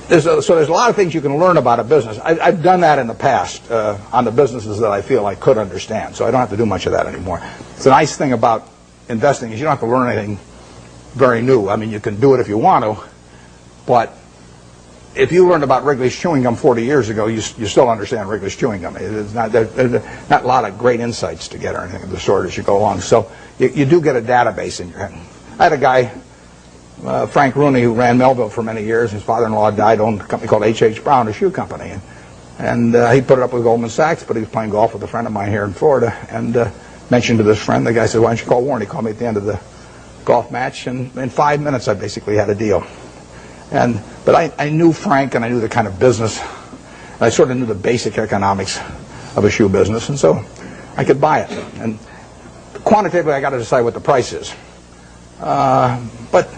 there's a lot of things you can learn about a business. I've done that in the past on the businesses that I feel I could understand, so I don't have to do much of that anymore. It's a nice thing about investing is you don't have to learn anything very new. I mean, you can do it if you want to, but if you learned about Wrigley's chewing gum 40 years ago, you still understand Wrigley's chewing gum. There's not a lot of great insights to get or anything of the sort as you go along. So you do get a database in your head. I had a guy, Frank Rooney, who ran Melville for many years. His father-in-law died, owned a company called H.H. Brown, a shoe company. And he put it up with Goldman Sachs, but he was playing golf with a friend of mine here in Florida and mentioned to this friend. The guy said, "Why don't you call Warren?" He called me at the end of the golf match, and in 5 minutes I basically had a deal. But I knew Frank, and I knew the kind of business. I sort of knew the basic economics of a shoe business, and so I could buy it. And quantitatively, I got to decide what the price is. But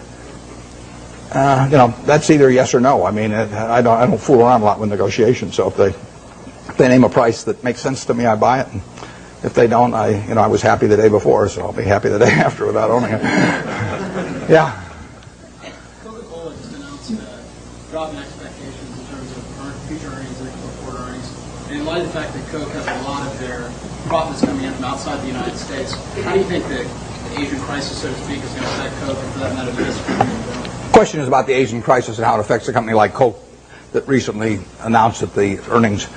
that's either yes or no. I mean, I don't fool around a lot with negotiations. So if they name a price that makes sense to me, I buy it. And if they don't, I was happy the day before, so I'll be happy the day after without owning it. Yeah. Coca-Cola just announced a drop in expectations in terms of future earnings and forward earnings. And in light of the fact that Coke has a lot of their profits coming in from outside the United States, how do you think the Asian crisis, so to speak, is going to affect Coke, and for that matter, the business? The question is about the Asian crisis and how it affects a company like Coke that recently announced that the earnings,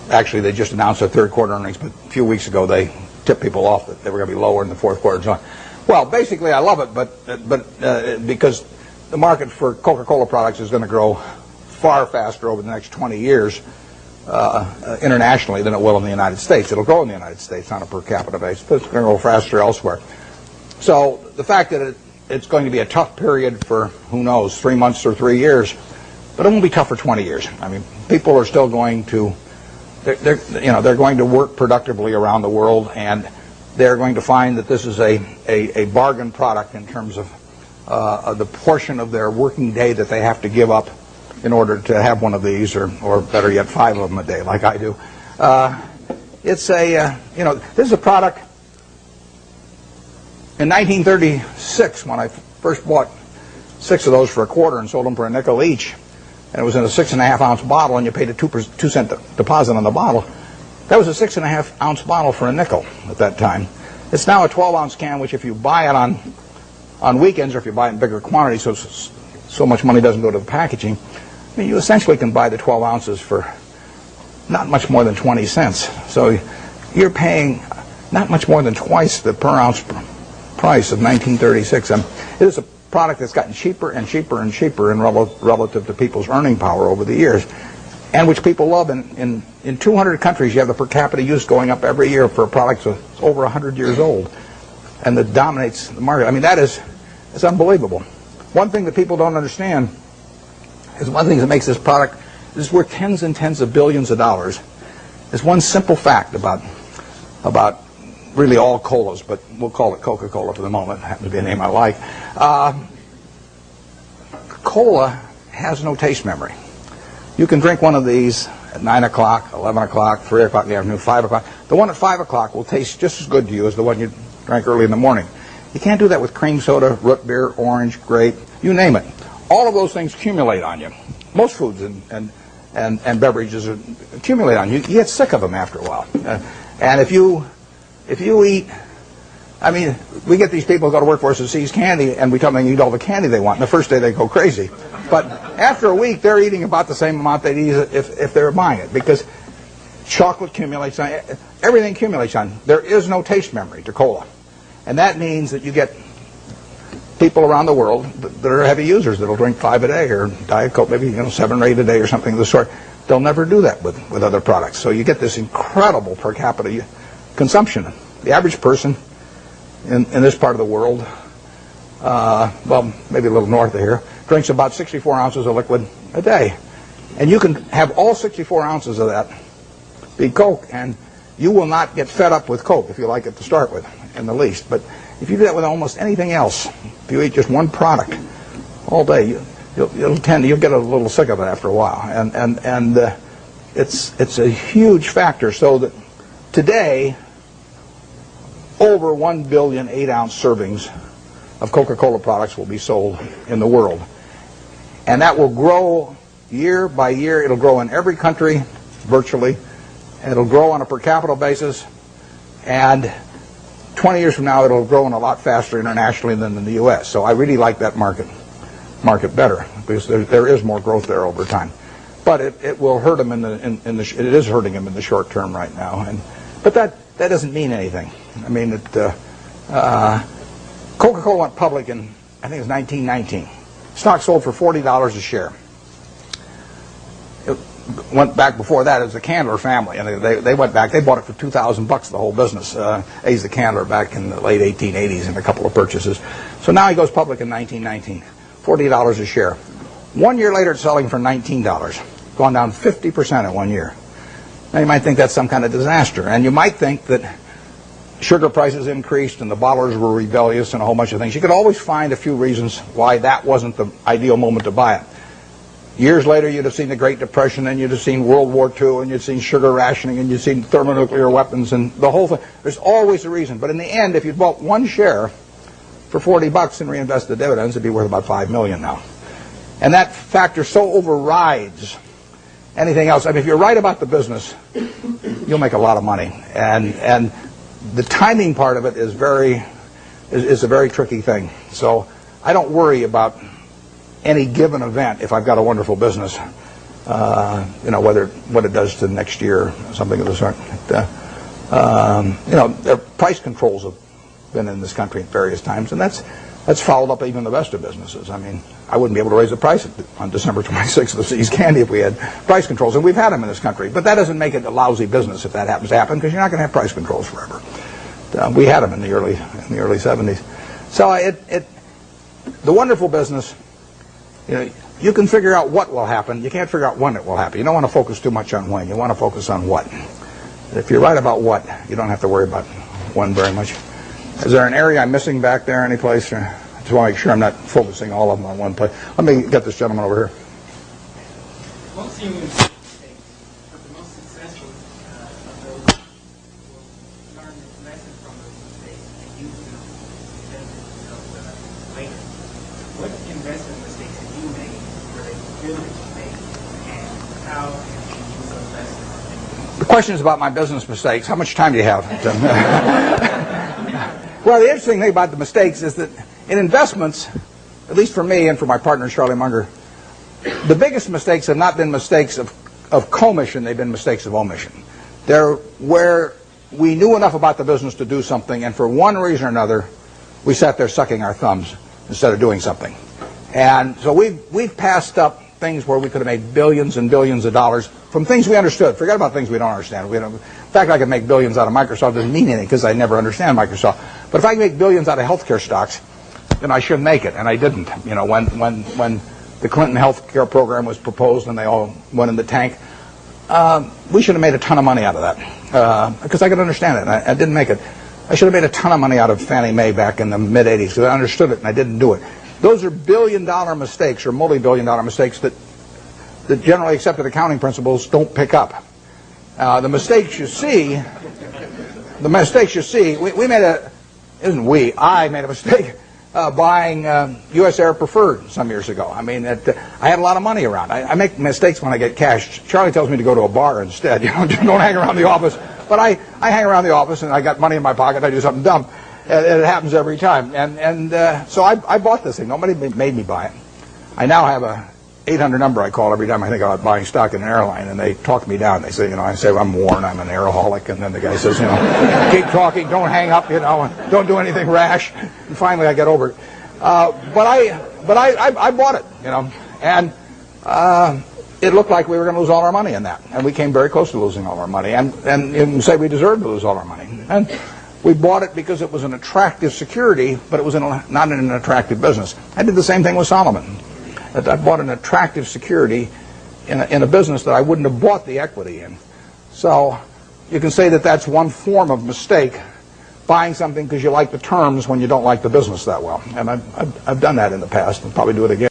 actually they just announced their third quarter earnings, but a few weeks ago they tipped people off that they were going to be lower in the fourth quarter and so on. Well, basically I love it, but because the market for Coca-Cola products is going to grow far faster over the next 20 years internationally than it will in the United States. It'll grow in the United States on a per capita basis, but it's going to grow faster elsewhere. So the fact that it's going to be a tough period for, who knows, 3 months or 3 years, but it won't be tough for 20 years. I mean, people are still going to, they're going to work productively around the world, and they're going to find that this is a bargain product in terms of the portion of their working day that they have to give up in order to have one of these, or better yet, 5 of them a day, like I do. This is a product. In 1936, when I first bought 6 of those for a quarter and sold them for a nickel each, and it was in a 6.5 ounce bottle, and you paid a 2 cent deposit on the bottle, that was a 6.5 ounce bottle for a nickel at that time. It's now a 12 ounce can, which if you buy it on weekends, or if you buy it in bigger quantities, so much money doesn't go to the packaging, I mean, you essentially can buy the 12 ounces for not much more than 20 cents. So you're paying not much more than twice the per ounce price of 1936. It is a product that's gotten cheaper and cheaper and cheaper in relative to people's earning power over the years, and which people love. In 200 countries, you have the per capita use going up every year for a product that's over 100 years old, and that dominates the market. I mean, it's unbelievable. One thing that people don't understand is one thing that makes this product, this is worth tens and tens of billions of dollars, is one simple fact about really all colas, but we'll call it Coca-Cola for the moment. It happens to be a name I like. Cola has no taste memory. You can drink one of these at 9 o'clock, 11 o'clock, 3 o'clock in the afternoon, 5 o'clock. The one at 5 o'clock will taste just as good to you as the one you drank early in the morning. You can't do that with cream soda, root beer, orange, grape, you name it. All of those things accumulate on you. Most foods and beverages accumulate on you. You get sick of them after a while. And if you eat, I mean, we get these people who go to work for us and seize candy, and we tell them they eat all the candy they want. And the first day they go crazy. But after a week, they're eating about the same amount they'd eat if they were buying it, because chocolate accumulates on, everything accumulates on. There is no taste memory to cola. And that means that you get people around the world that are heavy users that'll drink 5 a day, or Diet Coke, maybe 7 or 8 a day or something of the sort. They'll never do that with other products. So you get this incredible per capita consumption. The average person in this part of the world, well, maybe a little north of here, drinks about 64 ounces of liquid a day. And you can have all 64 ounces of that be Coke, and you will not get fed up with Coke if you like it to start with, in the least. But if you do that with almost anything else, if you eat just one product all day, you'll get a little sick of it after a while. And it's a huge factor. So that today, over 1 billion 8-ounce servings of Coca-Cola products will be sold in the world. And that will grow year by year. It'll grow in every country, virtually. It'll grow on a per capita basis. And 20 years from now, it'll grow in a lot faster internationally than in the U.S. So I really like that market better, because there is more growth there over time. But it will hurt them it is hurting them in the short term right now. But that doesn't mean anything. I mean, Coca-Cola went public in, I think it was 1919. Stock sold for $40 a share. It went back before that as the Candler family, and they went back. They bought it for $2,000, the whole business. A's the Candler back in the late 1880s in a couple of purchases. So now he goes public in 1919, $40 a share. 1 year later, it's selling for $19, gone down 50% in 1 year. Now you might think that's some kind of disaster, and you might think that sugar prices increased and the bottlers were rebellious and a whole bunch of things. You could always find a few reasons why that wasn't the ideal moment to buy it. Years later, you'd have seen the Great Depression, and you'd have seen World War II, and you'd seen sugar rationing, and you'd seen thermonuclear weapons, and the whole thing. There's always a reason. But in the end, if you bought one share for $40 and reinvested the dividends, it'd be worth about $5 million now. And that factor so overrides anything else. I mean, if you're right about the business, you'll make a lot of money. And the timing part of it is a very tricky thing. So I don't worry about any given event if I've got a wonderful business, what it does to next year or something of the sort. Price controls have been in this country at various times, and that's fouled up even the best of businesses. I mean, I wouldn't be able to raise the price on December 26th of the See's Candy if we had price controls, and we've had them in this country. But that doesn't make it a lousy business if that happens to happen, because you're not going to have price controls forever. We had them in the early 70s. So the wonderful business, you can figure out what will happen. You can't figure out when it will happen. You don't want to focus too much on when. You want to focus on what. If you're right about what, you don't have to worry about when very much. Is there an area I'm missing back there any place? I just want to make sure I'm not focusing all of them on one place. Let me get this gentleman over here. Most human mistakes, but the most successful of those will learn the lesson from those mistakes and use them to benefit themselves later. What investment mistakes have you made, were they good mistakes, and how have you used those lessons? The question is about my business mistakes. How much time do you have? Well, the interesting thing about the mistakes is that in investments, at least for me and for my partner Charlie Munger, the biggest mistakes have not been mistakes of commission, they've been mistakes of omission. They're where we knew enough about the business to do something, and for one reason or another, we sat there sucking our thumbs instead of doing something. And so we've passed up things where we could have made billions and billions of dollars from things we understood. Forget about things we don't understand. In fact, I could make billions out of Microsoft. Doesn't mean anything because I never understand Microsoft. But if I can make billions out of healthcare stocks, then I should make it, and I didn't. When the Clinton healthcare program was proposed and they all went in the tank, we should have made a ton of money out of that because I could understand it, and I didn't make it. I should have made a ton of money out of Fannie Mae back in the mid-'80s because I understood it and I didn't do it. Those are billion-dollar mistakes or multi-billion-dollar mistakes that generally accepted accounting principles don't pick up. The mistakes you see, I made a mistake buying U.S. Air Preferred some years ago. I mean, I had a lot of money around. I make mistakes when I get cash. Charlie tells me to go to a bar instead. Don't hang around the office. But I hang around the office and I got money in my pocket. I do something dumb. And it happens every time. So I bought this thing. Nobody made me buy it. I now have a 800 number I call every time I think about buying stock in an airline, and they talk me down. They say, I say, I'm Warren, I'm an airaholic, and then the guy says, keep talking, don't hang up, and don't do anything rash. And finally I get over it. But I bought it, and it looked like we were going to lose all our money in that, and we came very close to losing all our money, and you can say we deserved to lose all our money. And we bought it because it was an attractive security, but it was not in an attractive business. I did the same thing with Solomon. I bought an attractive security in a business that I wouldn't have bought the equity in. So you can say that that's one form of mistake, buying something because you like the terms when you don't like the business that well. And I've done that in the past and probably do it again.